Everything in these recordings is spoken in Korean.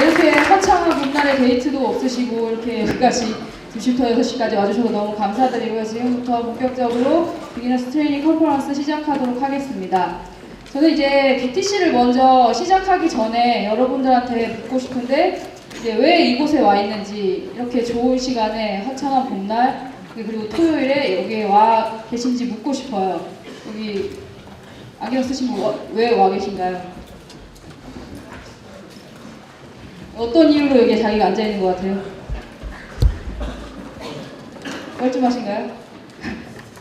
이렇게 화창한 봄날에 데이트도 없으시고 이렇게 여기까지 2시부터 6시까지 와주셔서 너무 감사드리고요. 지금부터 본격적으로 비기너스 트레이닝 컨퍼런스 시작하도록 하겠습니다. 저는 이제 BTC를 먼저 시작하기 전에 여러분들한테 묻고 싶은데 이제 왜 이곳에 와 있는지, 이렇게 좋은 시간에 화창한 봄날 그리고 토요일에 여기에 와 계신지 묻고 싶어요. 여기 안경 쓰신 분 왜 와 계신가요? 어떤 이유로 여기에 자기가 앉아 있는 것 같아요? 멀쩡하신가요?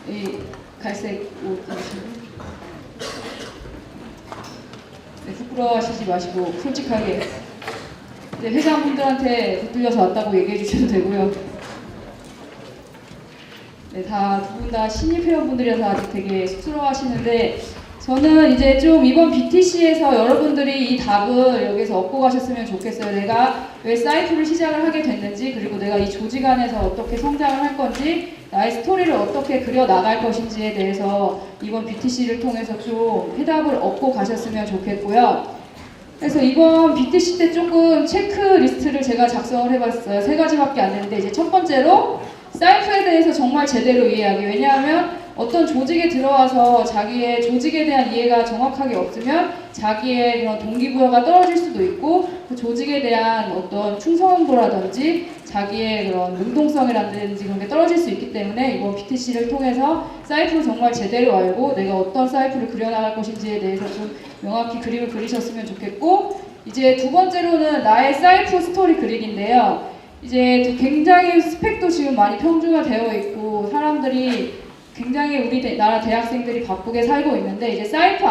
이 갈색 옷 입으시고. 네, 부끄러워하시지 마시고 솔직하게 이제 회장분들한테 붙들려서 왔다고 얘기해 주셔도 되고요. 네, 두 분 다 신입 회원분들이라서 아직 되게 쑥스러워하시는데, 저는 이제 좀 이번 BTC에서 여러분들이 이 답을 여기서 얻고 가셨으면 좋겠어요. 내가 왜 사이프를 시작을 하게 됐는지, 그리고 내가 이 조직 안에서 어떻게 성장을 할 건지, 나의 스토리를 어떻게 그려 나갈 것인지에 대해서 이번 BTC를 통해서 좀 해답을 얻고 가셨으면 좋겠고요. 그래서 이번 BTC 때 조금 체크리스트를 제가 작성을 해봤어요. 3가지밖에 안 되는데, 이제 첫 번째로 사이프에 대해서 정말 제대로 이해하기. 왜냐하면 어떤 조직에 들어와서 자기의 조직에 대한 이해가 정확하게 없으면 자기의 그런 동기부여가 떨어질 수도 있고, 그 조직에 대한 어떤 충성도라든지 자기의 그런 능동성이라든지 그런 게 떨어질 수 있기 때문에 이번 BTC를 통해서 사이프를 정말 제대로 알고 내가 어떤 사이프를 그려나갈 것인지에 대해서 좀 명확히 그림을 그리셨으면 좋겠고, 이제 두 번째로는 나의 사이프 스토리 그리기인데요. 이제 굉장히 스펙도 지금 많이 평준화되어 있고 사람들이 굉장히 우리 나라 대학생들이 바쁘게 살고 있는데, 이제 사이프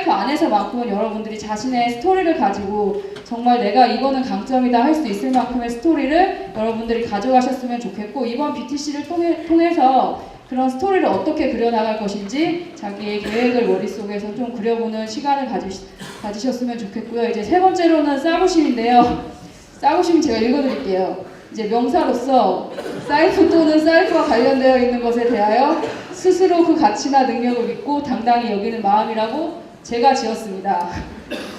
안에서만큼은 여러분들이 자신의 스토리를 가지고 정말 내가 이거는 강점이다 할 수 있을 만큼의 스토리를 여러분들이 가져가셨으면 좋겠고, 이번 BTC를 통해서 그런 스토리를 어떻게 그려나갈 것인지 자기의 계획을 머릿속에서 좀 그려보는 시간을 가지셨으면 좋겠고요. 이제 세 번째로는 싸구심인데요. 싸구심 제가 읽어드릴게요. 이제 명사로서 사이프 또는 사이프와 관련되어 있는 것에 대하여 스스로 그 가치나 능력을 믿고 당당히 여기는 마음이라고 제가 지었습니다.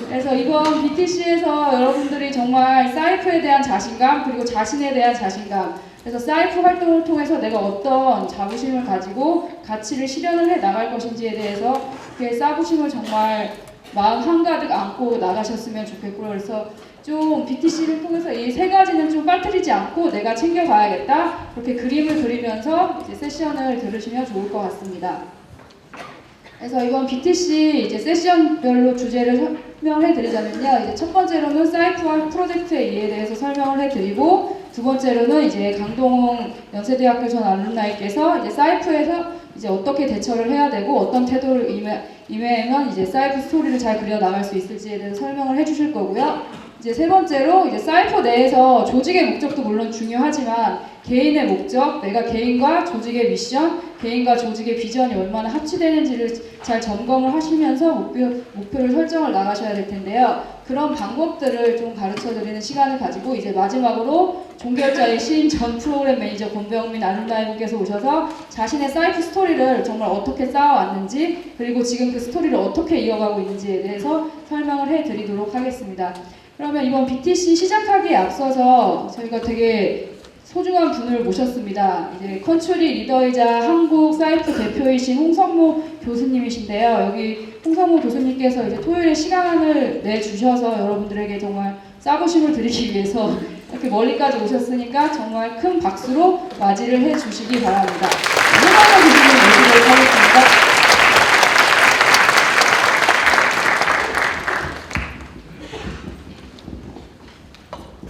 그래서 이번 BTC에서 여러분들이 정말 사이프에 대한 자신감, 그리고 자신에 대한 자신감, 그래서 사이프 활동을 통해서 내가 어떤 자부심을 가지고 가치를 실현을 해 나갈 것인지에 대해서 그 싸구심을 정말 마음 한가득 안고 나가셨으면 좋겠고요. 그래서 좀 BTC를 통해서 이 3가지는 좀 빠뜨리지 않고 내가 챙겨가야겠다, 그렇게 그림을 그리면서 이제 세션을 들으시면 좋을 것 같습니다. 그래서 이번 BTC 이제 세션별로 주제를 설명해 드리자면요. 이제 첫 번째로는 사이프와 프로젝트의 이해에 대해서 설명을 해 드리고, 두 번째로는 이제 강동웅 연세대학교 전 알룸나이께서 이제 사이프에서 이제 어떻게 대처를 해야 되고 어떤 태도를 임하면 이제 사이프 스토리를 잘 그려 나갈 수 있을지에 대해서 설명을 해 주실 거고요. 이제 세 번째로 이제 사이프 내에서 조직의 목적도 물론 중요하지만 개인의 목적, 내가 개인과 조직의 미션, 개인과 조직의 비전이 얼마나 합치되는지를 잘 점검을 하시면서 목표를 설정을 나가셔야 될 텐데요. 그런 방법들을 좀 가르쳐 드리는 시간을 가지고, 이제 마지막으로 종결자의 시인 전 프로그램 매니저 권병민 알룸나이분께서 오셔서 자신의 사이프 스토리를 정말 어떻게 쌓아왔는지, 그리고 지금 그 스토리를 어떻게 이어가고 있는지에 대해서 설명을 해드리도록 하겠습니다. 그러면 이번 BTC 시작하기에 앞서서 저희가 되게 소중한 분을 모셨습니다. 이제 컨츄리 리더이자 한국 사이프 대표이신 홍성모 교수님이신데요. 여기 홍성모 교수님께서 이제 토요일에 시간을 내주셔서 여러분들에게 정말 싸구심을 드리기 위해서 이렇게 멀리까지 오셨으니까 정말 큰 박수로 맞이를 해주시기 바랍니다. 홍성모 교수님 모시도록 하겠습니다.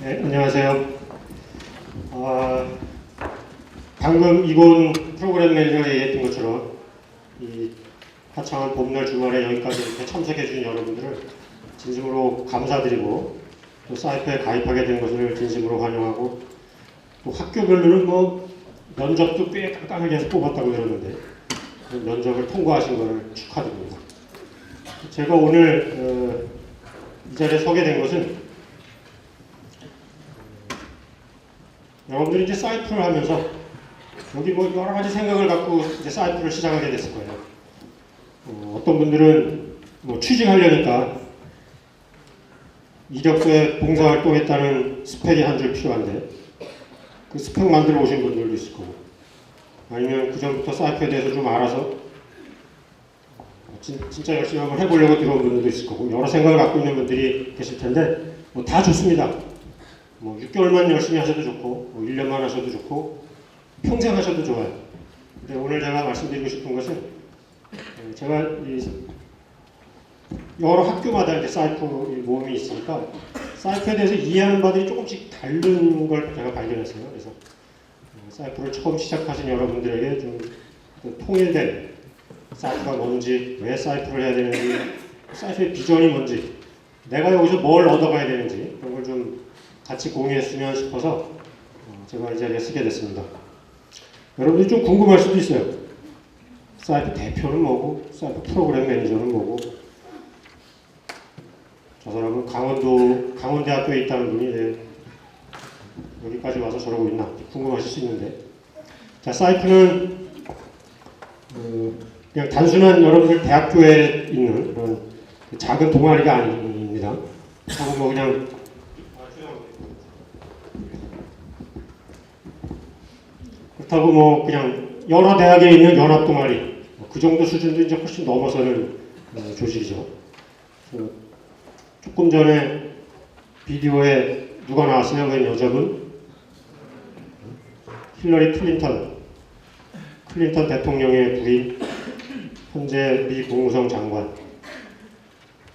네, 안녕하세요. 방금 이번 프로그램 매니저가 얘기했던 것처럼 이 화창한 봄날 주말에 여기까지 이렇게 참석해 주신 여러분들을 진심으로 감사드리고, 또 사이프에 가입하게 된 것을 진심으로 환영하고, 또 학교별로는 뭐 면접도 꽤 깐깐하게 해서 뽑았다고 들었는데 그 면접을 통과하신 것을 축하드립니다. 제가 오늘 이 자리에 서게 된 것은 여러분들이 이제 사이프를 하면서 여기 뭐 여러 가지 생각을 갖고 이제 사이프를 시작하게 됐을 거예요. 어떤 분들은 뭐 취직하려니까 이력서에 봉사활동했다는 스펙이 한 줄 필요한데 그 스펙 만들어 오신 분들도 있을 거고 아니면 그전부터 사이프에 대해서 좀 알아서 진짜 열심히 한번 해보려고 들어온 분들도 있을 거고 여러 생각을 갖고 있는 분들이 계실 텐데 뭐 다 좋습니다. 뭐 6개월만 열심히 하셔도 좋고 뭐 1년만 하셔도 좋고 평생 하셔도 좋아요. 근데 오늘 제가 말씀드리고 싶은 것은 제가 여러 학교마다 이제 사이프 모임이 있으니까 사이프에 대해서 이해하는 바들이 조금씩 다른 걸 제가 발견했어요. 그래서 사이프를 처음 시작하신 여러분들에게 좀 통일된 사이프가 뭔지, 왜 사이프를 해야 되는지, 사이프의 비전이 뭔지, 내가 여기서 뭘 얻어가야 되는지 그런 걸 좀 같이 공유했으면 싶어서 제가 이 자리에 쓰게 됐습니다. 여러분들이 좀 궁금할 수도 있어요. 사이프 대표는 뭐고, 사이프 프로그램 매니저는 뭐고, 저 사람은 강원대학교에 있다는 분이 왜 여기까지 와서 저러고 있나 궁금하실 수 있는데, 자, 사이프는 그냥 단순한 여러분들 대학교에 있는 그런 작은 동아리가 아닙니다. 하고 뭐 그냥 그렇다고 뭐 그냥 여러 대학에 있는 연합 동아리 그 정도 수준도 이제 훨씬 넘어서는 조직이죠. 조금 전에 비디오에 누가 나왔어요? 그 여자분? 힐러리 클린턴 대통령의 부인, 현재 미 국무성 장관.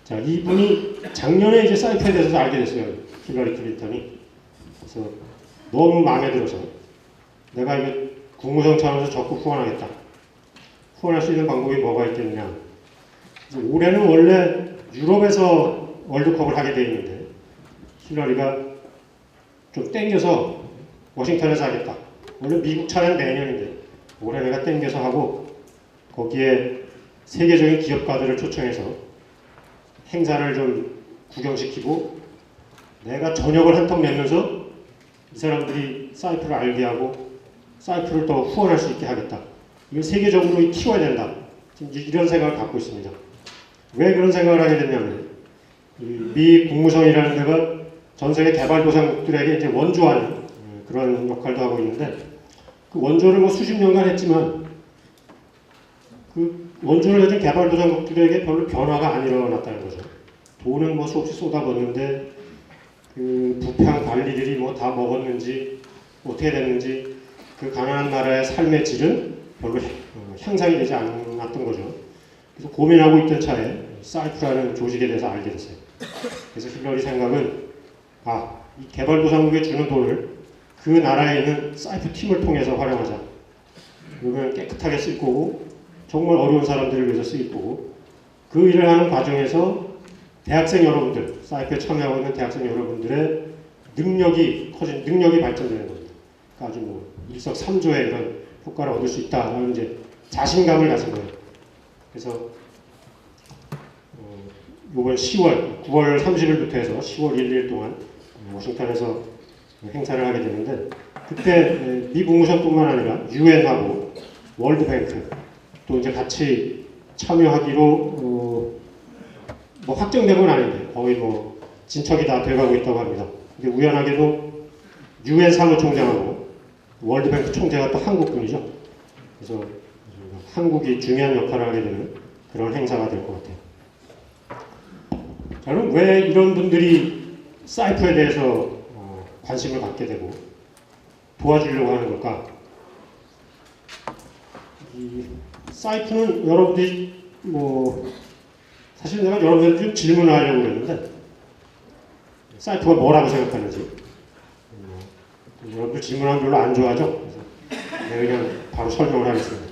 자, 이분이 작년에 이제 사이프에 대해서 알게 됐어요. 힐러리 클린턴이. 그래서 너무 마음에 들어서 내가 이거 국무성 차원에서 적극 후원하겠다. 후원할 수 있는 방법이 뭐가 있겠냐. 그래서 올해는 원래 유럽에서 월드컵을 하게 돼 있는데 힐러리가 좀 땡겨서 워싱턴에서 하겠다. 원래 미국 차례는 내년인데 올해 내가 땡겨서 하고 거기에 세계적인 기업가들을 초청해서 행사를 좀 구경시키고 내가 저녁을 한턱 내면서 이 사람들이 사이프를 알게 하고 사이프를 더 후원할 수 있게 하겠다. 이걸 세계적으로 키워야 된다. 지금 이런 생각을 갖고 있습니다. 왜 그런 생각을 하게 됐냐면 미 국무성이라는 데가 전 세계 개발도상국들에게 이제 원조하는 그런 역할도 하고 있는데 그 원조를 뭐 수십 년간 했지만 그 원조를 해준 개발도상국들에게 별로 변화가 안 일어났다는 거죠. 돈은 뭐 수없이 쏟아붓는데 그 부패한 관리들이 뭐 다 먹었는지 어떻게 됐는지 그 가난한 나라의 삶의 질은 별로 향상이 되지 않았던 거죠. 그래서 고민하고 있던 차에 사이프라는 조직에 대해서 알게 됐어요. 그래서 힐러리 생각은 이 개발도상국에 주는 돈을 그 나라에 있는 사이프 팀을 통해서 활용하자. 그러면 깨끗하게 쓸 거고 정말 어려운 사람들을 위해서 쓰일 거고 그 일을 하는 과정에서 대학생 여러분들, 사이프에 참여하고 있는 대학생 여러분들의 능력이 발전되는 겁니다. 그러니까 아주 뭐 일석삼조의 그런 효과를 얻을 수 있다라는 이제 자신감을 가진 거예요. 그래서 이번 9월 30일부터 해서 10월 1일 동안 워싱턴에서 행사를 하게 되는데 그때 미 국무성뿐만 아니라 유엔하고 월드뱅크 또 이제 같이 참여하기로 뭐 확정된 건 아닌데 거의 뭐 진척이 다 돼가고 있다고 합니다. 근데 우연하게도 유엔 사무총장하고 월드뱅크 총재가 또 한국분이죠. 그래서 한국이 중요한 역할을 하게 되는 그런 행사가 될 것 같아요. 자, 그럼 왜 이런 분들이 사이프에 대해서 관심을 갖게 되고 도와주려고 하는 걸까? 이 사이프는 여러분들이 뭐 사실 내가 여러분들한테 좀 질문을 하려고 그랬는데 사이프가 뭐라고 생각하는지 여러분들 질문하면 별로 안 좋아하죠? 그래서 내가 그냥 바로 설명을 하겠습니다.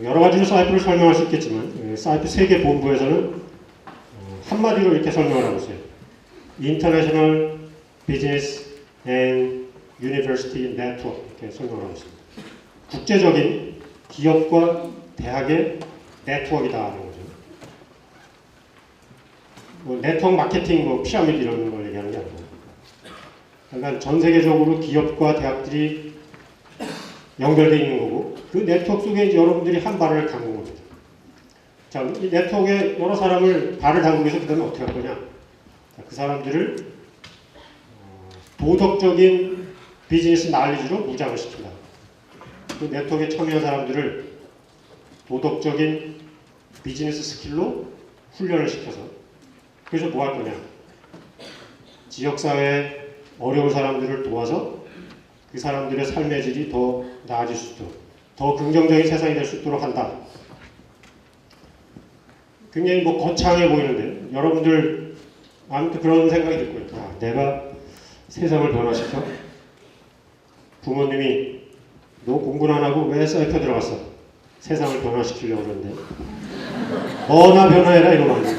여러 가지로 사이프를 설명할 수 있겠지만 사이프 세계 본부에서는 한마디로 이렇게 설명을 하고 있어요. International Business and University Network 이렇게 설명을 하고 있습니다. 국제적인 기업과 대학의 네트워크이다라는 거죠. 뭐 네트워크 마케팅, 뭐 피라미드 이런 걸 얘기하는 게 아니고, 그러니까 전 세계적으로 기업과 대학들이 연결되어 있는 거고, 그 네트워크 속에 이제 여러분들이 한 발을 담근 겁니다. 자, 이 네트워크에 여러 사람을 발을 담그기 위해서 그 다음에 어떻게 할 거냐? 그 사람들을 도덕적인 비즈니스 난리지로 무장을 시킨다. 그 네트워크에 참여한 사람들을 도덕적인 비즈니스 스킬로 훈련을 시켜서 그래서 뭐 할 거냐? 지역사회에 어려운 사람들을 도와서 그 사람들의 삶의 질이 더 나아질 수 있도록 더 긍정적인 세상이 될 수 있도록 한다. 굉장히 뭐 거창해 보이는데 여러분들 아무튼 그런 생각이 들 거예요. 아, 내가 세상을 변화시켜? 부모님이 너 공부는 안 하고 왜 사이퍼 들어갔어? 세상을 변화시키려고 그러는데 너나 변화해라 이러면 안 돼요.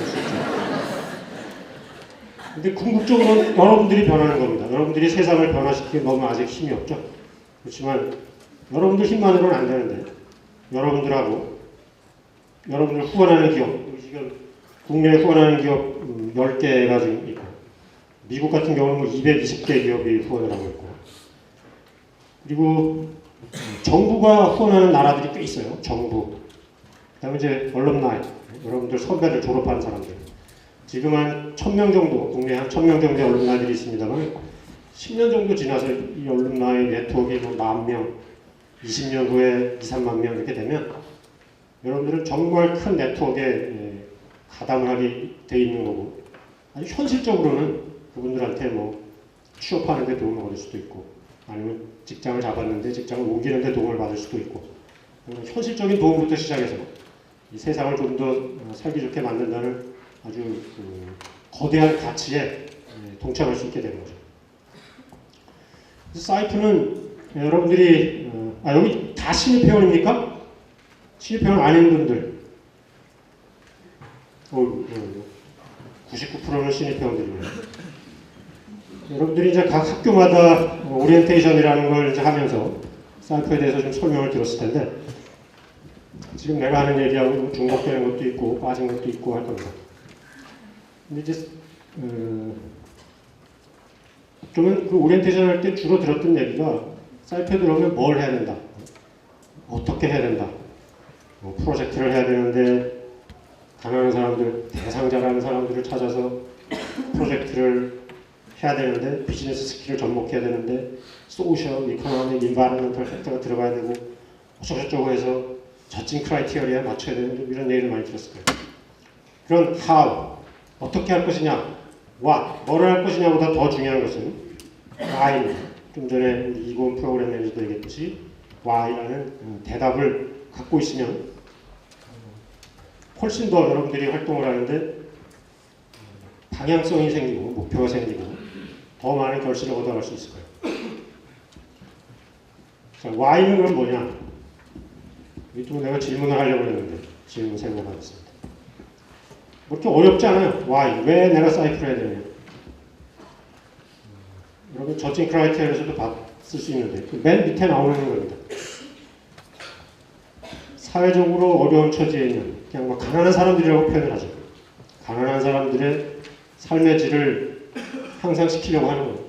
근데 궁극적으로 여러분들이 변하는 겁니다. 여러분들이 세상을 변화시키기 너무 아직 힘이 없죠. 그렇지만 여러분들 힘만으로는 안 되는데 여러분들하고 여러분들 후원하는 기업 지금 국내에 후원하는 기업 10개가 지금 있고 미국 같은 경우는 뭐 220개 기업이 후원을 하고 있고 그리고 정부가 후원하는 나라들이 꽤 있어요. 정부. 그다음에 이제 언론나이 여러분들 선배들 졸업한 사람들 지금 한 1000명 정도 국내에 한 1000명 정도의 언론나이들이 있습니다만 10년 정도 지나서 이 언론나이 네트워크가 뭐 10,000명 20년 후에 2, 3만 명 이렇게 되면 여러분들은 정말 큰 네트워크에 가담을 하게 돼 있는 거고 아주 현실적으로는 그분들한테 뭐 취업하는 데 도움을 얻을 수도 있고 아니면 직장을 잡았는데 직장을 옮기는 데 도움을 받을 수도 있고 현실적인 도움부터 시작해서 이 세상을 좀 더 살기 좋게 만든다는 아주 거대한 가치에 동참할 수 있게 되는 거죠. 사이프는 여러분들이 여기 다 신입회원입니까? 신입회원 아닌 분들 99%는 신입회원들이에요. 여러분들이 이제 각 학교마다 오리엔테이션이라는 걸 이제 하면서 사이프에 대해서 좀 설명을 들었을 텐데 지금 내가 하는 얘기하고 중복되는 것도 있고 빠진 것도 있고 할 겁니다. 근데 이제 좀은 그 오리엔테이션 할 때 주로 들었던 얘기가 사이프에 들어오면 뭘 해야 된다, 어떻게 해야 된다, 프로젝트를 해야 되는데 가난한 사람들, 대상자라는 사람들을 찾아서 프로젝트를 해야 되는데 비즈니스 스킬을 접목해야 되는데 소셜, 이코노믹, 인바이러먼털 팩터가 들어가야 되고 어쩌고저쩌고 해서 저진 크라이테리아에 맞춰야 되는 이런 얘기를 많이 들었을 거예요. 그런 how, 어떻게 할 것이냐, what, 뭐를 할 것이냐보다 더 중요한 것은 why입니다. 좀 전에 이고은 프로그램 매니저도 얘기했듯이 why라는 대답을 갖고 있으면 훨씬 더 여러분들이 활동을 하는데 방향성이 생기고 목표가 생기고 더 많은 결실을 얻어갈 수 있을 거예요. 자, why는 그럼 뭐냐? 또 내가 질문을 하려고 했는데 질문 생각하겠습니다. 뭐 이렇게 어렵지 않아요. why, 왜 내가 사이프를 해야 되냐? 여러분 저진 크라이테리아에서도 쓸 수 있는데 맨 밑에 나오는 겁니다. 사회적으로 어려운 처지에 있는 그냥 뭐 가난한 사람들이라고 표현을 하죠. 가난한 사람들의 삶의 질을 향상시키려고 하는 거예요.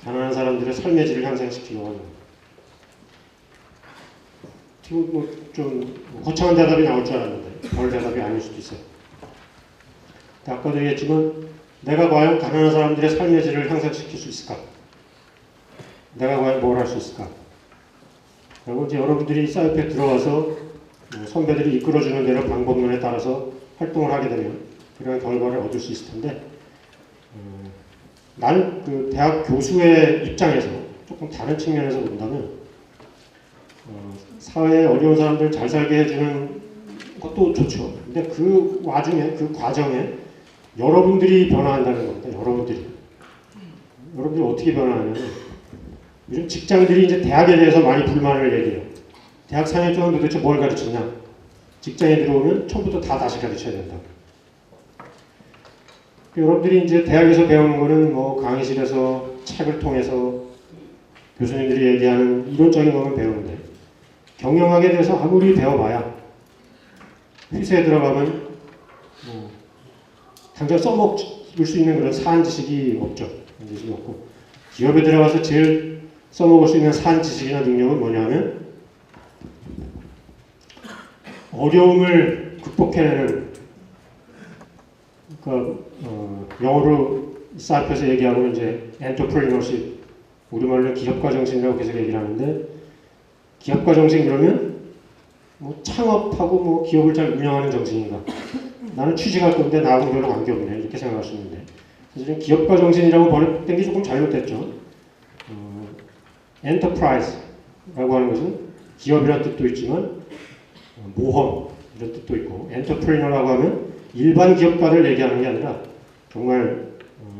가난한 사람들의 삶의 질을 향상시키려고 하는 거예요. 좀 거창한 대답이 나올 줄 알았는데 별 대답이 아닐 수도 있어요. 아까도 얘기했지만 내가 과연 가난한 사람들의 삶의 질을 향상시킬 수 있을까? 내가 과연 뭘 할 수 있을까? 그리고 이제 여러분들이 사이프에 들어와서 선배들이 이끌어주는 대로 방법론에 따라서 활동을 하게 되면 그런 결과를 얻을 수 있을 텐데 나는 그 대학 교수의 입장에서 조금 다른 측면에서 본다면 사회에 어려운 사람들 잘 살게 해주는 것도 좋죠. 근데 그 와중에 그 과정에 여러분들이 변화한다는 겁니다. 여러분들이 어떻게 변화하냐면 요즘 직장들이 이제 대학에 대해서 많이 불만을 얘기해요. 대학 4년 동안 도대체 뭘 가르쳤냐? 직장에 들어오면 처음부터 다시 가르쳐야 된다. 여러분들이 이제 대학에서 배우는 거는 뭐 강의실에서 책을 통해서 교수님들이 얘기하는 이론적인 것만 배우는데 경영학에 대해서 아무리 배워봐야 회사에 들어가면 당장 써먹을 수 있는 그런 사안 지식이 없죠. 지식이 없고 기업에 들어가서 제일 써먹을 수 있는 사안 지식이나 능력은 뭐냐면 어려움을 극복해내는 그러니까 영어로 사이프에서 얘기하고는 이제 entrepreneurship, 우리말로 기업가 정신이라고 계속 얘기를 하는데, 기업가 정신 그러면 뭐 창업하고 뭐 기업을 잘 운영하는 정신인가? 나는 취직할 건데 나하고 별로 관계없네, 이렇게 생각할 수 있는데, 사실은 기업가 정신이라고 번역된 게 조금 잘못됐죠. enterprise라고 하는 것은 기업이라는 뜻도 있지만 모험 이런 뜻도 있고, 엔터프리너라고 하면 일반 기업가를 얘기하는 게 아니라 정말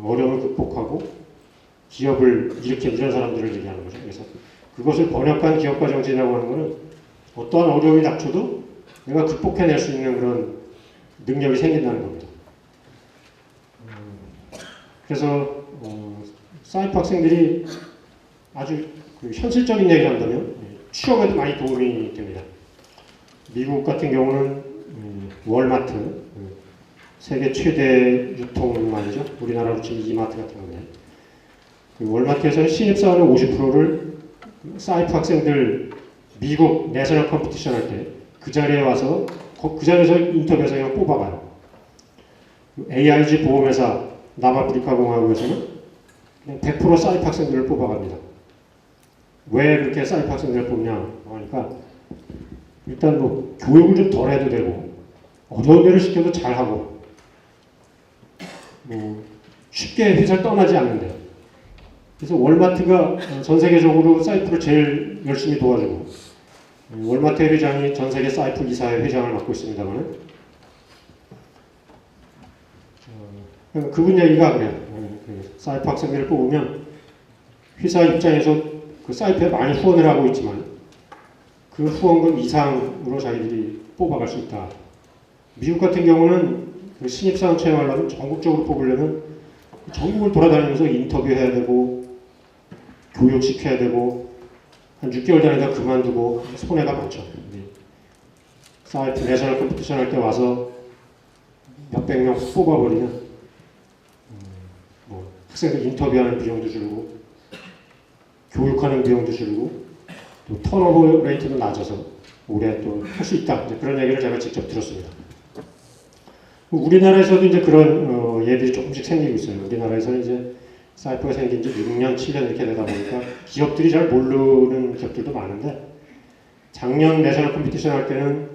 어려움을 극복하고 기업을 일으킨 이런 사람들을 얘기하는 거죠. 그래서 그것을 번역한 기업가 정신이라고 하는 것은 어떠한 어려움이 닥쳐도 내가 극복해낼 수 있는 그런 능력이 생긴다는 겁니다. 그래서 사이프 학생들이 아주 그 현실적인 얘기를 한다면 취업에도 많이 도움이 됩니다. 미국 같은 경우는 월마트, 세계 최대 유통망이죠. 우리나라로 치면 이마트 같은 건데, 그 월마트에서는 신입사원의 50%를 사이프 학생들 미국 내셔널 컴피티션 할 때 그 자리에 와서 그 자리에서 인터뷰에서 그냥 뽑아가요. AIG 보험회사 남아프리카 공화국에서는 그냥 100% 사이프 학생들을 뽑아갑니다. 왜 그렇게 사이프 학생들을 뽑냐 하니까, 일단 뭐 교육을 좀 덜 해도 되고 어려운 데를 시켜도 잘하고 뭐 쉽게 회사를 떠나지 않는데요. 그래서 월마트가 전 세계적으로 사이프를 제일 열심히 도와주고, 월마트 회장이 전 세계 사이프 이사회 회장을 맡고 있습니다만, 그분 얘기가 그래요. 사이프 학생들을 뽑으면 회사 입장에서 그 사이프에 많이 후원을 하고 있지만 그 후원금 이상으로 자기들이 뽑아갈 수 있다. 미국 같은 경우는 그 신입사원 채용하려면 전국적으로 뽑으려면 전국을 돌아다니면서 인터뷰해야 되고 교육시켜야 되고 한 6개월 다니다 그만두고 손해가 많죠. 사이트 내셔널 컴피티션 할 때 와서 몇백 명 뽑아버리면 뭐 학생들 인터뷰하는 비용도 줄고 교육하는 비용도 줄고 또 턴오버 레이트도 낮아서 오래 또 할 수 있다. 이제 그런 얘기를 제가 직접 들었습니다. 우리나라에서도 이제 그런 예들이 조금씩 생기고 있어요. 우리나라에서는 이제 사이프가 생긴 지 6년, 7년 이렇게 되다 보니까 기업들이 잘 모르는 기업들도 많은데, 작년 내셔널 컴피티션 할 때는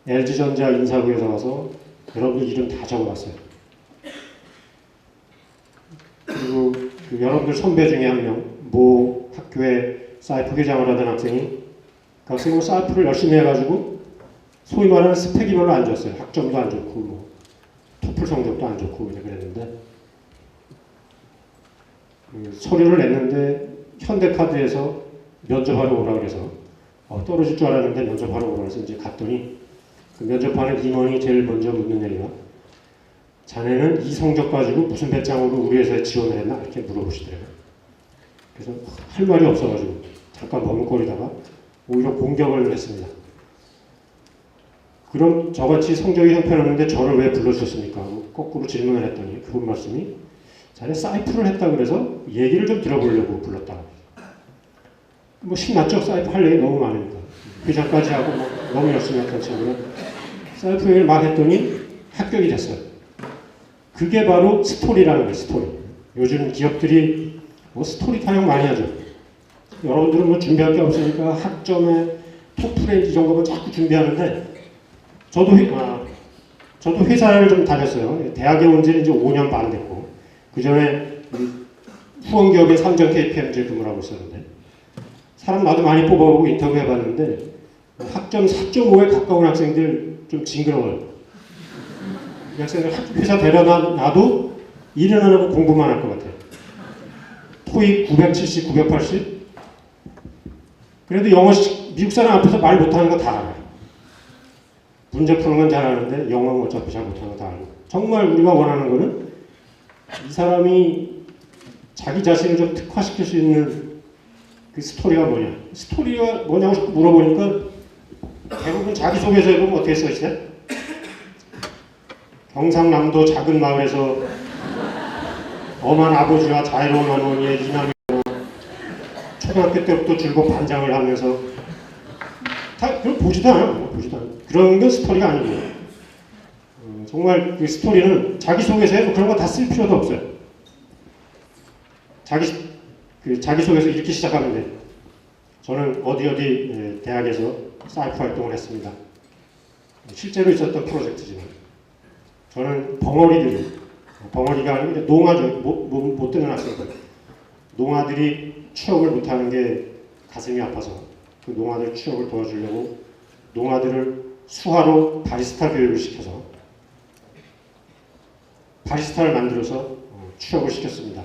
LG전자 인사부에서 와서 여러분들 이름 다 적어놨어요. 그리고 그 여러분들 선배 중에 한 명, 모 학교에 사이프 회장을 하던 학생이 그 학생은 사이프를 열심히 해가지고 소위 말하는 스펙이 별로 안 좋았어요. 학점도 안 좋고 뭐 토플 성적도 안 좋고 이제 그랬는데, 서류를 냈는데 현대카드에서 면접하러 오라 그래서 떨어질 줄 알았는데 면접하러 오라 그래서 이제 갔더니 그 면접하는 임원이 제일 먼저 묻는 얘기가, 자네는 이 성적 가지고 무슨 배짱으로 우리 회사에 지원을 했나 이렇게 물어보시더라고요. 그래서 할 말이 없어가지고 잠깐 머뭇거리다가 오히려 공격을 했습니다. 그럼 저같이 성적이 형편없는데 저를 왜 불러주셨습니까? 거꾸로 질문을 했더니 그분 말씀이, 자네 사이프를 했다 그래서 얘기를 좀 들어보려고 불렀다. 뭐 신났죠? 사이프 할 얘기 너무 많으니까. 회장까지 하고 뭐 너무 열심히 했던 친구는 사이프 얘기를 막 했더니 합격이 됐어요. 그게 바로 스토리라는 거예요. 스토리. 요즘 기업들이 뭐 스토리 타령 많이 하죠. 여러분들은 뭐 준비할 게 없으니까 학점에 토플에 이 정도만 자꾸 준비하는데, 저도 회사를 좀 다녔어요. 대학에 온 지는 이제 5년 반 됐고, 그 전에 후원 기업의 삼정 KPMG에 근무를 하고 있었는데, 사람 나도 많이 뽑아보고 인터뷰 해봤는데 학점 4.5에 가까운 학생들 좀 징그러워요. 이 학생들 회사 데려놔도 일은 안 하고 공부만 할 것 같아요. 토익 970, 980. 그래도 영어 미국 사람 앞에서 말 못하는 거 다 알아요. 문제 푸는 건 잘하는데 영어는 어차피 잘 못하는 거 다 알고. 정말 우리가 원하는 거는 이 사람이 자기 자신을 좀 특화시킬 수 있는 그 스토리가 뭐냐. 스토리가 뭐냐고 자꾸 물어보니까 대부분 자기소개서 해보면 어떻게 써있어요? 경상남도 작은 마을에서 엄한 아버지와 자애로운 어머니의 이남이 초등학교 때부터 줄곧 반장을 하면서 그걸 보지도 않아요. 그런 건 스토리가 아니고요. 정말 그 스토리는 자기소개서에 그런 거 다 쓸 필요도 없어요. 자기소개서 이렇게 시작하면 돼요. 저는 어디 대학에서 사이프 활동을 했습니다. 실제로 있었던 프로젝트지만 저는 벙어리가 아니고 농아죠. 못 듣는 학생들. 농아들이 취업을 못하는 게 가슴이 아파서 그 농아들 취업을 도와주려고 농아들을 수화로 바리스타 교육을 시켜서 바리스타를 만들어서 취업을 시켰습니다.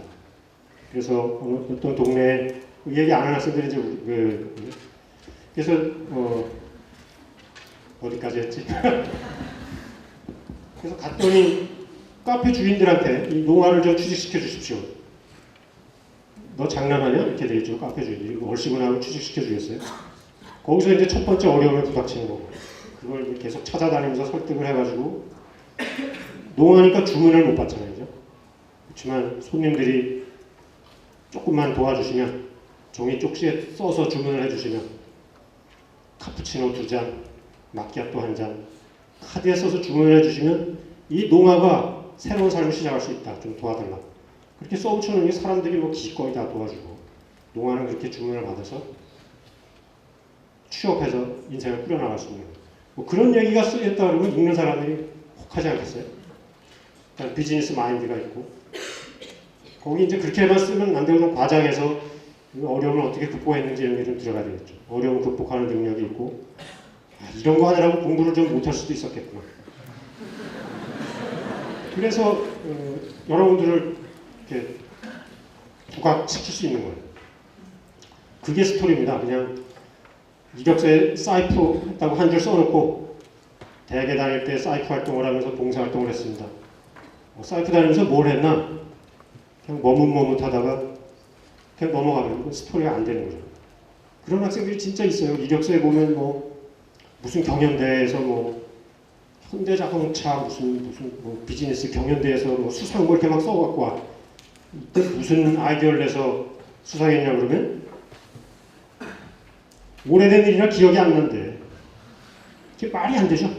그래서 어떤 동네에 얘기 안 하는 학생들이 이제 그래서 어디까지 했지? 그래서 갔더니 카페 주인들한테 이 농아를 좀 취직시켜 주십시오. 너 장난하냐? 이렇게 되겠죠. 카페 주인들이 얼씨구나 취직시켜 주겠어요? 거기서 이제 첫 번째 어려움에 부닥치는 거고 그걸 계속 찾아다니면서 설득을 해가지고 농아니까 주문을 못 받잖아요. 그죠? 그렇지만 손님들이 조금만 도와주시면 종이 쪽지에 써서 주문을 해주시면 카푸치노 2잔, 마키아토 1잔 카드에 써서 주문을 해주시면 이 농아가 새로운 삶을 시작할 수 있다. 좀 도와달라. 그렇게 써붙여놓으니 사람들이 뭐 기꺼이 다 도와주고 농아는 그렇게 주문을 받아서 취업해서 인생을 꾸려나갈 수 있는 뭐 그런 얘기가 쓰였다 그러면 읽는 사람들이 혹하지 않겠어요? 그러니까 비즈니스 마인드가 있고 거기 이제 그렇게만 쓰면 안 되고 과장해서 어려움을 어떻게 극복했는지 이런 게 좀 들어가야 되겠죠. 어려움 극복하는 능력이 있고 이런 거 하느라고 공부를 좀 못할 수도 있었겠구나. 그래서 여러분들을 이렇게 부각시킬 수 있는 거예요. 그게 스토리입니다. 그냥 이력서에 사이프 했다고 한 줄 써놓고 대학에 다닐 때 사이프 활동을 하면서 봉사활동을 했습니다. 사이프 다니면서 뭘 했나? 그냥 머뭇머뭇하다가 그냥 넘어가면 스토리가 안 되는 거죠. 그런 학생들이 진짜 있어요. 이력서에 보면 뭐 무슨 경연대회에서 뭐 현대자동차 무슨 뭐 비즈니스 경연대회에서 뭐 수상 뭐 이렇게 막 써갖고 와. 이때 무슨 아이디어를 내서 수상했냐 그러면 오래된 일이라 기억이 안 나는데 이게 말이 안 되죠.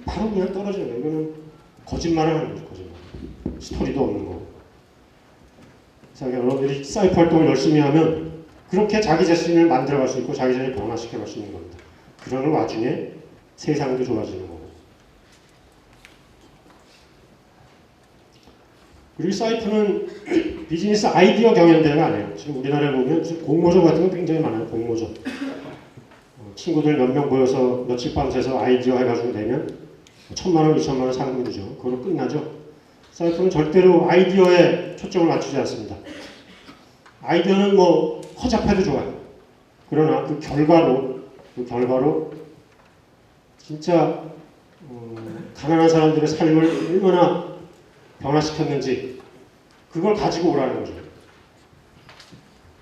바로 그냥 떨어져요. 이거는 거짓말을 하는 거죠. 거짓말. 스토리도 없는 거고. 그래서 여러분들이 사이프 활동을 열심히 하면 그렇게 자기 자신을 만들어갈 수 있고 자기 자신을 변화시켜갈 수 있는 겁니다. 그러는 와중에 세상도 좋아지는 거고. 그리고 사이프는 비즈니스 아이디어 경연대회가 아니에요. 지금 우리나라에 보면 공모전 같은 거 굉장히 많아요. 공모전. 친구들 몇 명 모여서 며칠 밤 새서 아이디어 해가지고 내면 1,000만 원, 2,000만 원 상금 주죠. 그걸로 끝나죠. 사이프는 절대로 아이디어에 초점을 맞추지 않습니다. 아이디어는 뭐 허접해도 좋아요. 그러나 그 결과로 진짜 가난한 사람들의 삶을 얼마나 변화시켰는지 그걸 가지고 오라는 거죠.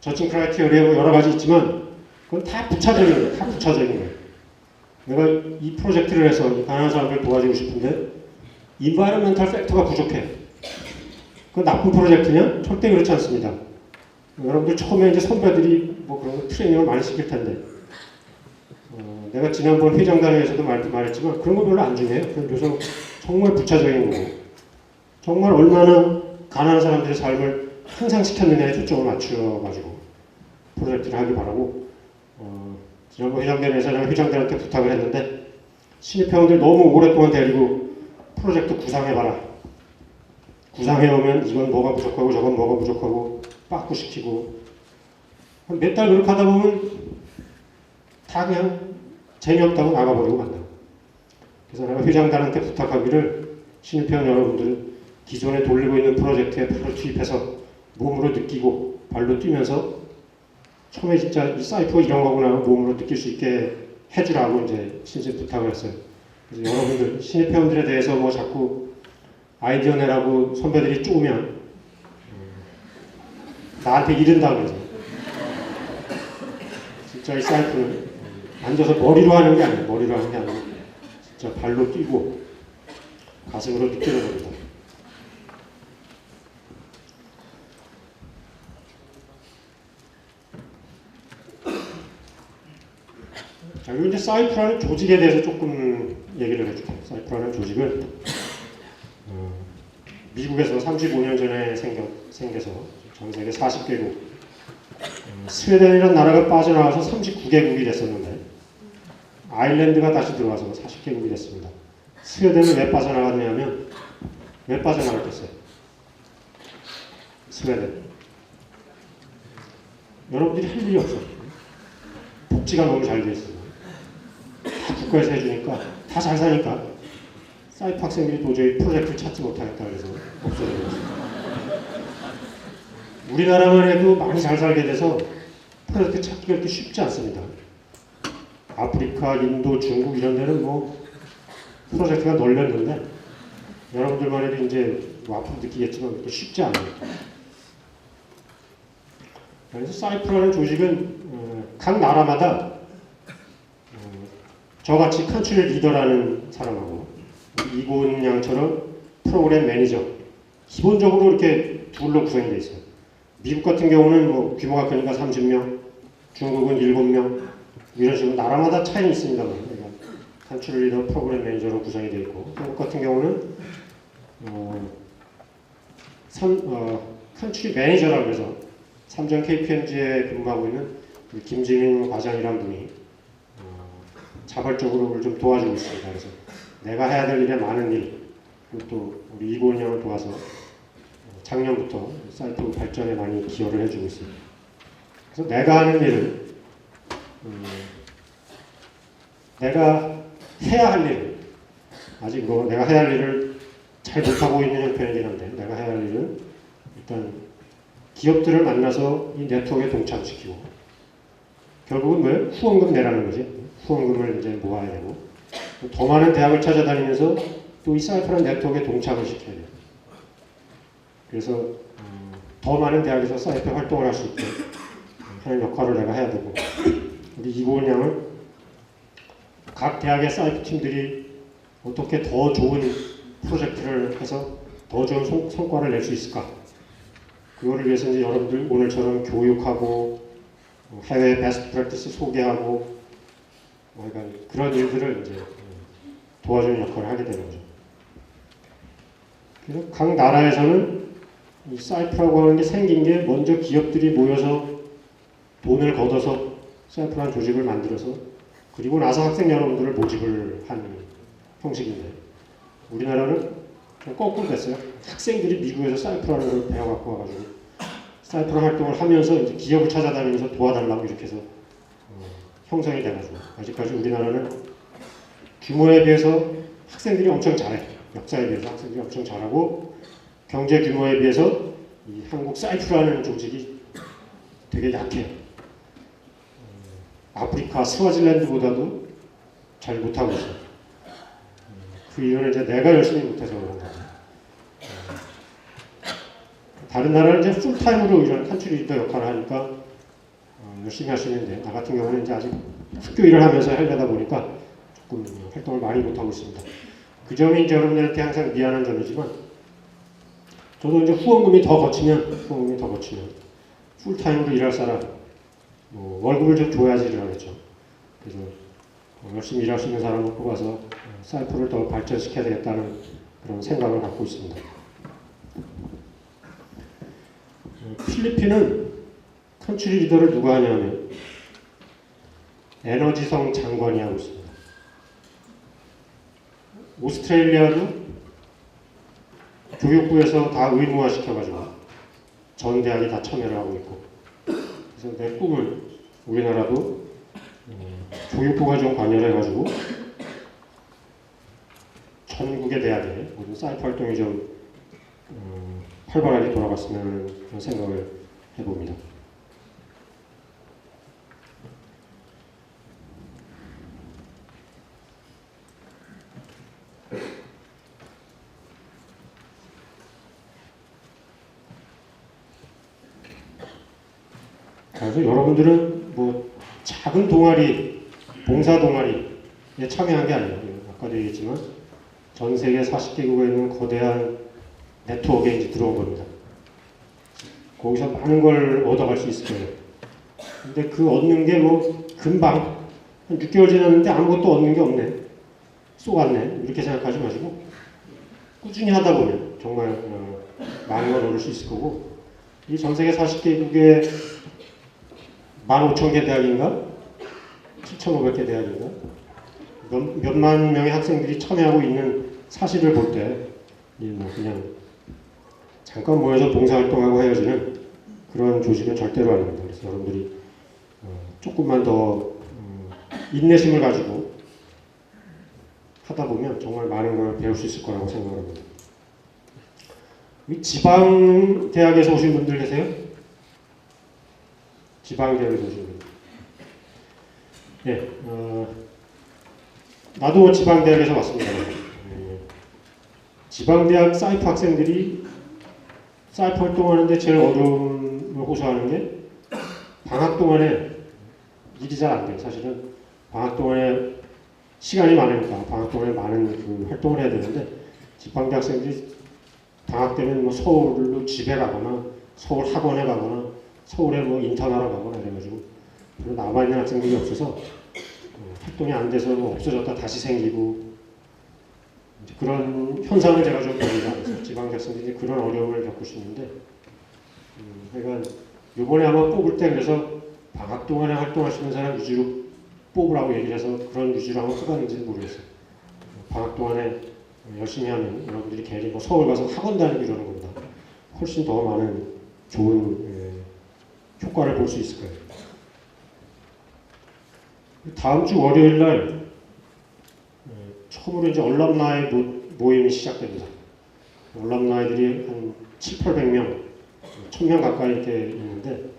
저칭 크라이테리아 뭐 여러 가지 있지만 그건 다 부차적인 거예요. 다 부차적인 거예요. 내가 이 프로젝트를 해서 가난한 사람들 도와주고 싶은데 인바이러멘탈 팩터가 부족해. 그건 나쁜 프로젝트냐? 절대 그렇지 않습니다. 여러분들 처음에 이제 선배들이 뭐 그런 트레이닝을 많이 시킬 텐데 내가 지난번 회장단에서도 말했지만 그런 거 별로 안 중요해요. 그래서 정말 부차적인 거고 정말 얼마나 가난한 사람들의 삶을 향상시켰느냐에 초점을 맞춰가지고 프로젝트를 하기 바라고 지난번 회장단에서 제가 회장들한테 부탁을 했는데 신입회원들 너무 오랫동안 데리고 프로젝트 구상해봐라. 구상해오면 이건 뭐가 부족하고 저건 뭐가 부족하고 빠꾸시키고 몇 달 그렇게 하다 보면 다 그냥 재미없다고 나가버리고 간다. 그래서 내가 회장단한테 부탁하기를 신입회원 여러분들은 기존에 돌리고 있는 프로젝트에 바로 투입해서 몸으로 느끼고 발로 뛰면서 처음에 진짜 이 사이프가 이런 거구나 몸으로 느낄 수 있게 해주라고 이제 진짜 부탁을 했어요. 그래서 여러분들 신입회원들에 대해서 뭐 자꾸 아이디어 내라고 선배들이 쪼으면 나한테 이른다 그러죠. 진짜 이 사이프는 앉아서 머리로 하는 게 아니에요. 머리로 하는 게 아니고 진짜 발로 뛰고 가슴으로 느끼는 겁니다. 자, 그리고 이제 사이프라는 조직에 대해서 조금 얘기를 해줄게요. 사이프라는 조직은 미국에서 35년 전에 생겨서 전 세계 40개국, 스웨덴이라는 나라가 빠져나와서 39개국이 됐었는데 아일랜드가 다시 들어와서 40개국이 됐습니다. 스웨덴은 왜 빠져나갔냐면 왜 빠져나갔겠어요? 스웨덴. 여러분들이 할 일이 없어. 복지가 너무 잘 돼 있어요. 다 국가에서 해주니까 다 잘 사니까 사이프 학생들이 도저히 프로젝트를 찾지 못하겠다 그래서 없어져버렸어요. 우리나라만 해도 많이 잘 살게 돼서 프로젝트 찾기가 그렇게 쉽지 않습니다. 아프리카, 인도, 중국 이런 데는 뭐 프로젝트가 널렸는데 여러분들만 해도 이제 뭐 앞으로 느끼겠지만 그렇게 쉽지 않아요. 그래서 사이프라는 조직은 각 나라마다 저같이 컨트리 리더라는 사람하고 이고은 양처럼 프로그램 매니저 기본적으로 이렇게 둘로 구성이 돼 있어요. 미국 같은 경우는 뭐 규모가 크니까 30명, 중국은 7명 이런 식으로 나라마다 차이는 있습니다만 컨트리 리더 프로그램 매니저로 구성이 되어 있고 한국 같은 경우는 컨트리 매니저라고 해서 삼성 KPMG에 근무하고 있는 김지민 과장이라는 분이 자발적으로 그걸 좀 도와주고 있습니다. 그래서 내가 해야 될 일에 많은 일, 그리고 또 우리 이고은 양을 도와서 작년부터 사이트 발전에 많이 기여를 해주고 있습니다. 그래서 내가 하는 일을 내가 해야 할 일, 아직 뭐 내가 해야 할 일을 잘 못하고 있는 형편이긴 한데 내가 해야 할 일은 일단 기업들을 만나서 이 네트워크에 동참시키고 결국은 왜 후원금 내라는 거지. 후원금을 이제 모아야 되고 더 많은 대학을 찾아다니면서 또 이 사이프라는 네트워크에 동참을 시켜야 돼요. 그래서 더 많은 대학에서 사이프 활동을 할 수 있게 하는 역할을 내가 해야 되고 우리 이고은 양은 각 대학의 사이프 팀들이 어떻게 더 좋은 프로젝트를 해서 더 좋은 성과를 낼 수 있을까? 그거를 위해서 이제 여러분들 오늘처럼 교육하고 해외 베스트 프랙티스 소개하고 그런 일들을 이제 도와주는 역할을 하게 되는 거죠. 그래서 각 나라에서는 이 사이프라고 하는 게 생긴 게 먼저 기업들이 모여서 돈을 걷어서 사이프라는 조직을 만들어서 그리고 나서 학생 여러분들을 모집을 한 형식인데 우리나라는 좀 거꾸로 됐어요. 학생들이 미국에서 사이프라는 걸 배워갖고 와가지고 사이프라 활동을 하면서 이제 기업을 찾아다니면서 도와달라고 이렇게 해서 형성이 돼가지고 아직까지 우리나라는 규모에 비해서 학생들이 엄청 잘해. 역사에 비해서 학생들이 엄청 잘하고 경제 규모에 비해서 이 한국 사이프라는 조직이 되게 약해요. 아프리카 스와질랜드보다도 잘 못하고 있어요. 그 이유는 이제 내가 열심히 못해서 그런 거죠. 다른 나라는 이제 풀타임으로 이런 컨트리 리더 역할을 하니까 열심히 할 수 있는데 나 같은 경우는 이제 아직 학교 일을 하면서 하려다 보니까 조금 활동을 많이 못하고 있습니다. 그 점이 이제 여러분들한테 항상 미안한 점이지만 저도 이제 후원금이 더 거치면 풀타임으로 일할 사람 월급을 좀 줘야지를 하겠죠. 그래서 열심히 일할 수 있는 사람을 뽑아서 사이프를 더 발전시켜야 되겠다는 그런 생각을 갖고 있습니다. 필리핀은 컨트리 리더를 누가 하냐면 에너지성 장관이 하고 있습니다. 오스트레일리아도 교육부에서 다 의무화 시켜가지고 전 대학이 다 참여를 하고 있고 그래서 내 꿈은 우리나라도 교육부가 좀 관여를 해가지고 전국의 대학에 모든 사이프 활동이 좀 활발하게 돌아갔으면 하는 그런 생각을 해봅니다. 그래서 여러분들은 뭐 작은 동아리, 봉사 동아리에 참여한 게 아니에요. 아까도 얘기했지만 전 세계 40개국에 있는 거대한 네트워크에 이제 들어온 겁니다. 거기서 많은 걸 얻어갈 수 있을 거예요. 근데 그 얻는 게 뭐 금방 한 6개월 지났는데 아무것도 얻는 게 없네. 쏘갔네. 이렇게 생각하지 마시고 꾸준히 하다 보면 정말 많은 걸 얻을 수 있을 거고, 이 전 세계 40개국에 15,000개 대학인가? 7,500개 대학인가? 몇만 명의 학생들이 참여하고 있는 사실을 볼 때, 뭐 그냥 잠깐 모여서 봉사활동하고 헤어지는 그런 조직은 절대로 아닙니다. 그래서 여러분들이 조금만 더 인내심을 가지고 하다 보면 정말 많은 걸 배울 수 있을 거라고 생각합니다. 지방 대학에서 오신 분들 계세요? 지방 대학에서 오신 분들. 네, 나도 지방 대학에서 왔습니다. 지방 대학 사이프 학생들이 사이프 활동하는데 제일 어려움을 호소하는 게 방학 동안에 일이 잘 안 돼요. 사실은 방학 동안에 시간이 많으니까 방학 동안에 많은 그 활동을 해야 되는데 지방 대학생들이 방학 때는 뭐 서울로 집에 가거나 서울 학원에 가거나 서울에 뭐 인턴하러 가거나 이래가지고 별로 남아있는 학생들이 없어서 활동이 안 돼서 뭐 없어졌다 다시 생기고 그런 현상을 제가 좀 봅니다. 그래서 지방 대학생들이 그런 어려움을 겪고 있는데 그러니까 이번에 아마 뽑을 때 그래서 방학 동안에 활동하시는 사람 위주로 뽑으라고 얘기를 해서 그런 위주로 한번 뽑았는지는 모르겠어요. 방학 동안에 열심히 하면 여러분들이 괜히 뭐 서울 가서 학원 다니고 이러는 것보다 훨씬 더 많은 좋은 효과를 볼 수 있을 거예요. 다음 주 월요일 날 처음으로 이제 얼럼나이 모임이 시작됩니다. 얼럼나이들이 한 700~800명, 1000명 가까이 이렇게 있는데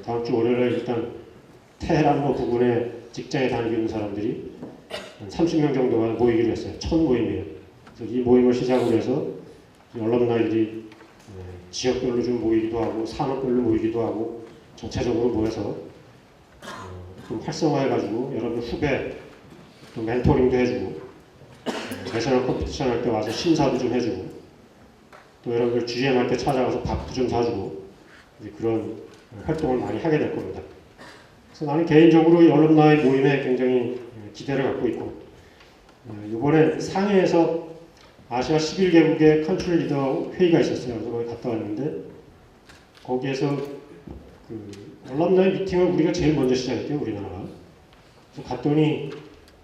다음 주 월요일 날 일단 테헤란 부근에 직장에 다니고 있는 사람들이 한 30명 정도가 모이기로 했어요. 첫 모임이에요. 그래서 이 모임을 시작으로 해서 얼럼나이들이 지역별로 좀 모이기도 하고 산업별로 모이기도 하고 전체적으로 모여서 좀 활성화해가지고 여러분 후배 또 멘토링도 해주고 내셔널 컴피티션 할 때 와서 심사도 좀 해주고 또 여러분들 GM 할 때 찾아가서 밥도 좀 사주고 이제 그런 활동을 많이 하게 될 겁니다. 그래서 나는 개인적으로 이 얼럼나이 모임에 굉장히 기대를 갖고 있고 이번에 상해에서 아시아 11개국의 컨트리 리더 회의가 있었어요. 그래서 거기 갔다 왔는데 거기에서 그 얼럼나이 미팅을 우리가 제일 먼저 시작했대요. 우리나라가. 그래서 갔더니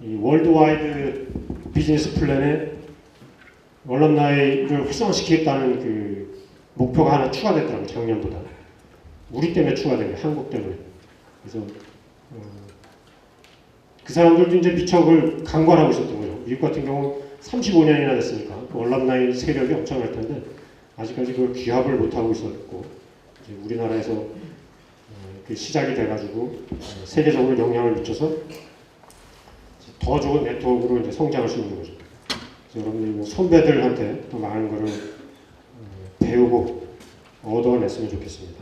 이 월드와이드 비즈니스 플랜에 얼럼나이를 활성화시키겠다는 그 목표가 하나 추가됐더라고요. 작년보다. 우리 때문에 추가된 거예요. 한국 때문에. 그래서 그 사람들도 이제 미척을 강구하고 있었던 거예요. 미국 같은 경우 35년이나 됐으니까 그 얼럼나이 세력이 엄청날 텐데 아직까지 그걸 귀합을 못하고 있었고 이제 우리나라에서 그 시작이 돼가지고 세계적으로 영향을 미쳐서 더 좋은 네트워크로 이제 성장할 수 있는 거죠. 그래서 여러분들 선배들한테 더 많은 거를 배우고 얻어냈으면 좋겠습니다.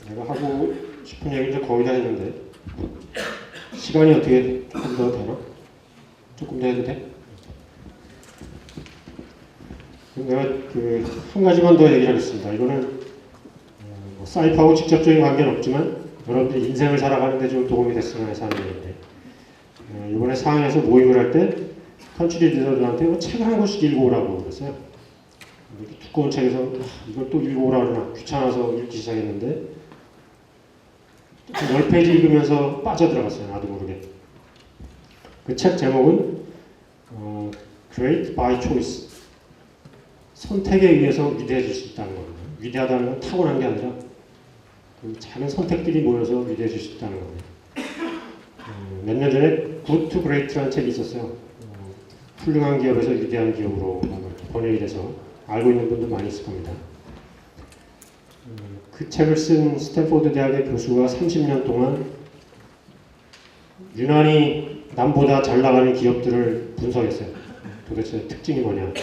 내가 하고 싶은 얘기를 거의 다 했는데 시간이 어떻게 조금 더 되나? 조금 더 해도 돼? 내가 그 한 가지만 더 얘기를 하겠습니다. 이거는 사이프하고 직접적인 관계는 없지만 여러분들이 인생을 살아가는데 좀 도움이 됐으면 해서 하는 얘기인데 이번에 상하이에서 모임을 할 때 컨트리 리더들한테 책 한 권씩 읽어오라고 그랬어요. 이렇게 두꺼운 책에서 이걸 또 읽어오라 그러나 귀찮아서 읽기 시작했는데 10페이지 읽으면서 빠져들어갔어요. 나도 모르게. 그 책 제목은 Great by Choice. 선택에 의해서 위대해질 수 있다는 겁니다. 위대하다는 건 타고난 게 아니라 그 작은 선택들이 모여서 위대해질 수 있다는 겁니다. 몇 년 전에 Good to Great라는 책이 있었어요. 훌륭한 기업에서 위대한 기업으로 번역이 돼서 알고 있는 분들 많이 있을 겁니다. 그 책을 쓴 스탠포드 대학의 교수가 30년 동안 유난히 남보다 잘 나가는 기업들을 분석했어요. 도대체 특징이 뭐냐.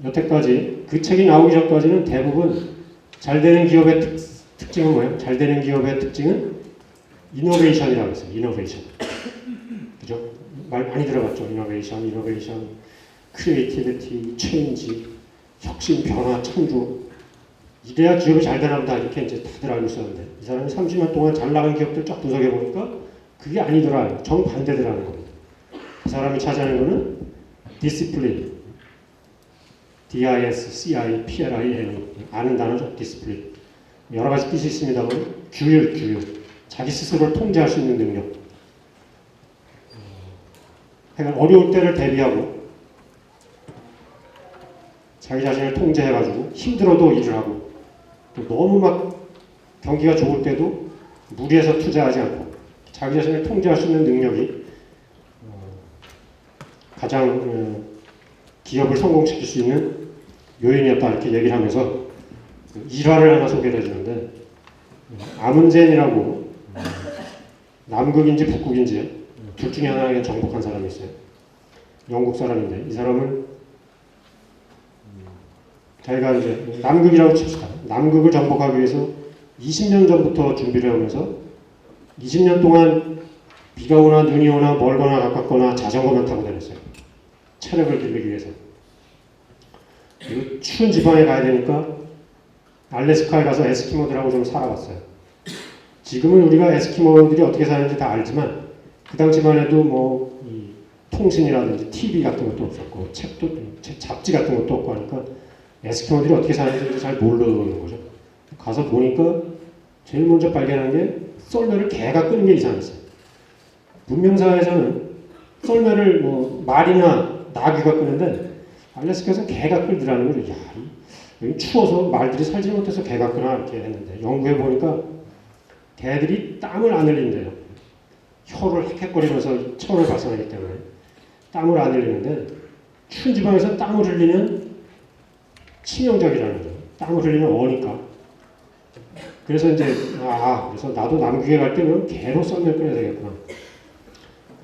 여태까지 그 책이 나오기 전까지는 대부분 잘 되는 기업의 특징은 뭐예요? 잘 되는 기업의 특징은 이노베이션이라고 했어요. 이노베이션. 그죠? 말 많이 들어봤죠. 이노베이션, 크리에이티비티, 체인지, 혁신, 변화, 창조. 이래야 기업이 잘 되나 보다 이렇게 이제 다들 알고 있었는데 이 사람이 30년 동안 잘 나간 기업들 쫙 분석해 보니까 그게 아니더라. 정반대더라는 겁니다. 그 사람이 찾아낸 거는 discipline, D-I-S-C-I-P-L-I-N, 아는 단어죠. discipline. 여러 가지 뜻이 있습니다만 규율. 자기 스스로를 통제할 수 있는 능력. 그러니까 어려울 때를 대비하고 자기 자신을 통제해가지고 힘들어도 일을 하고 또 너무 막 경기가 좋을 때도 무리해서 투자하지 않고 자기 자신을 통제할 수 있는 능력이 가장 기업을 성공시킬 수 있는 요인이었다 이렇게 얘기를 하면서 일화를 하나 소개를 해주는데 아문젠이라고 남극인지 북극인지 둘 중에 하나에 정복한 사람이 있어요. 영국 사람인데 이 사람은 자기가 이제 남극이라고 칩시다. 남극을 정복하기 위해서 20년 전부터 준비를 해오면서 20년 동안 비가 오나 눈이 오나 멀거나 가깝거나 자전거만 타고 다녔어요. 체력을 기르기 위해서. 그리고 추운 지방에 가야 되니까 알래스카에 가서 에스키모들하고 좀 살아봤어요. 지금은 우리가 에스키모들이 어떻게 사는지 다 알지만 그 당시만 해도 뭐 이 통신이라든지 TV 같은 것도 없었고 책도 잡지 같은 것도 없고 하니까 에스키모들이 어떻게 사는지 잘 모르는 거죠. 가서 보니까 제일 먼저 발견한 게 썰매를 개가 끄는 게 이상했어요. 문명사회에서는 썰매를 뭐 말이나 나귀가 끄는데 알래스카에서는 개가 끌더라는 거죠. 야, 여기 추워서 말들이 살지 못해서 개가 끄나 이렇게 했는데 연구해 보니까 개들이 땀을 안 흘린대요. 혀를 헥헥거리면서 체온을 발산하기 때문에 땀을 안 흘리는데 추운 지방에서 땀을 흘리면 치명적이라는 거죠. 땀을 흘리면 어니까. 그래서 이제 그래서 나도 남극에 갈 때 그럼 개로 썰매를 끓여야 되겠구나.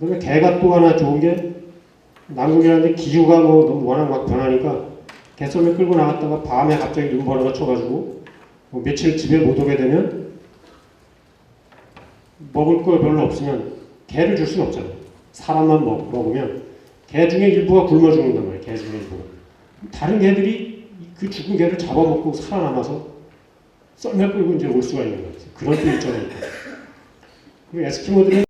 그다음에 개가 또 하나 좋은 게 남극이라는데 기후가 뭐 너무 워낙 막 변하니까 개썰매 끌고 나갔다가 밤에 갑자기 눈보라가 쳐가지고 뭐 며칠 집에 못 오게 되면 먹을 거 별로 없으면 개를 줄 수는 없잖아요. 사람만 먹으면 개 중에 일부가 굶어 죽는단 말이에요. 개 중에 일부가. 다른 개들이 그 죽은 개를 잡아먹고 살아남아서 썰매 끌고 이제 올 수가 있는 거예요. 그런 또 있잖아요. 그리고 에스키모들은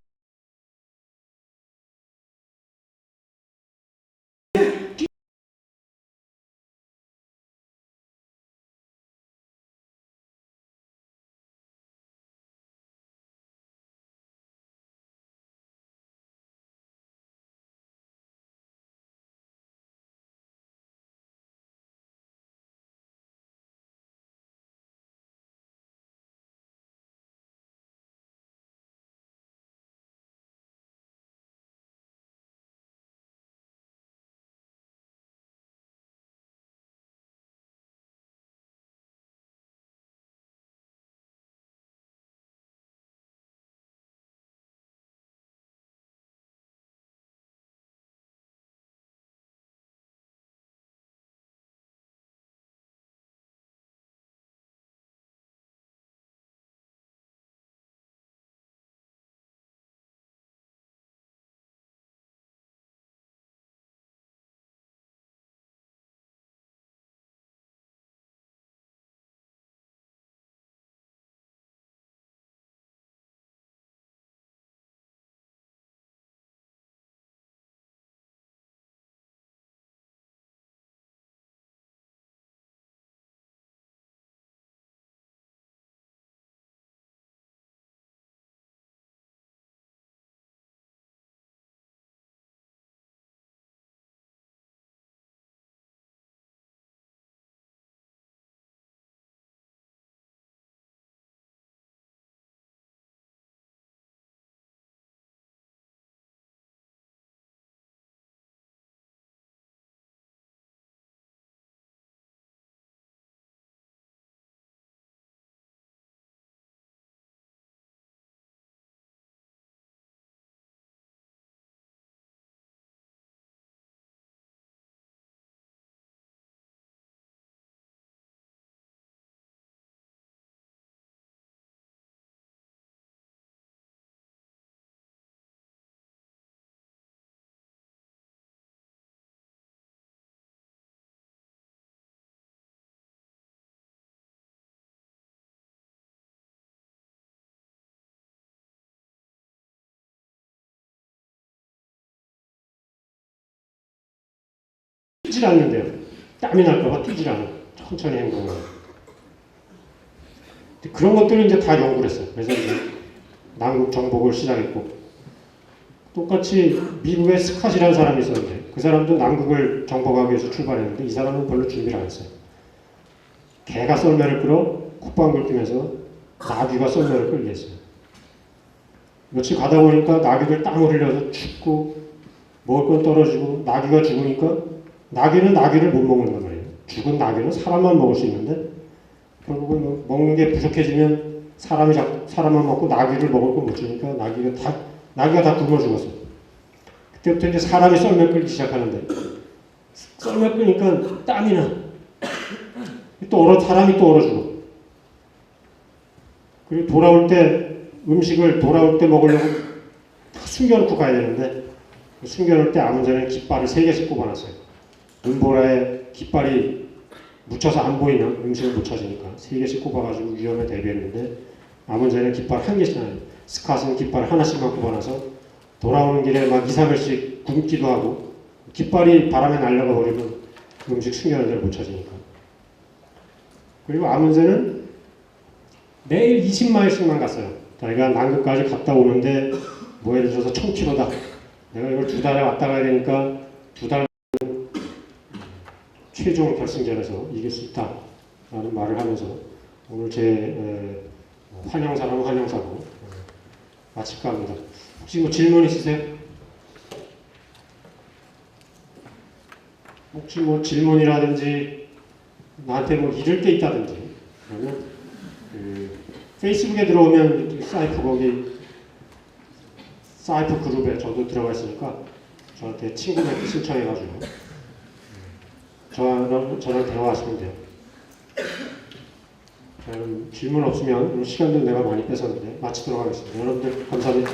뛰질 않는데요. 땀이 날까봐 뛰질 않아. 천천히 행동을. 그런 것들을 이제 다 연구를 했어요. 그래서 이제 남극 정복을 시작했고, 똑같이 미국에 스캇이라는 사람이 있었는데 그 사람도 남극을 정복하기 위해서 출발했는데 이 사람은 별로 준비를 안 했어요. 개가 썰매를 끌어 콧방울 끼면서 나귀가 썰매를 끌게 했어요. 며칠 가다 보니까 나귀들 땀을 흘려서 춥고 먹을 건 떨어지고 나귀가 죽으니까 나귀는 나귀를 못 먹는단 말이에요. 죽은 나귀는 사람만 먹을 수 있는데 결국은 뭐 먹는 게 부족해지면 사람만 먹고 나귀를 먹을 거 못 주니까 나귀가 다 굶어 죽었어요. 그때부터 이제 사람이 썰매 끌기 시작하는데 썰매 끄니까 땀이 나. 사람이 또 얼어 죽어. 그리고 돌아올 때 먹으려고 다 숨겨놓고 가야 되는데 숨겨놓을 때 아문제는 깃발을 3개씩 꼽아놨어요. 눈보라에 깃발이 묻혀서 안 보이면 음식을 못 찾으니까 3개씩 꼽아가지고 위험에 대비했는데 아문제는 깃발 1개씩 나요. 스캇은 깃발 하나씩만 꼽아놔서 돌아오는 길에 막 2, 3일씩 굶기도 하고 깃발이 바람에 날려가 버리면 음식 숨겨놓은 데를 못 찾으니까. 그리고 아문제는 매일 20마일씩만 갔어요. 자기가 남극까지 갔다 오는데 뭐 예를 들어서 1000km다. 내가 이걸 2달에 왔다 가야 되니까 2달 최종 결승전에서 이길 수 있다 라는 말을 하면서 오늘 제 환영사랑 환영사고 마칠까 합니다. 혹시 뭐 질문 있으세요? 혹시 뭐 질문이라든지 나한테 뭐 잃을 게 있다든지 그러면 페이스북에 들어오면 사이프 그룹에 저도 들어가 있으니까 저한테 친구 맺기 신청해가지고 저랑 대화하시면 돼요. 질문 없으면 오늘 시간도 내가 많이 뺏었는데 마치도록 하겠습니다. 여러분들 감사합니다.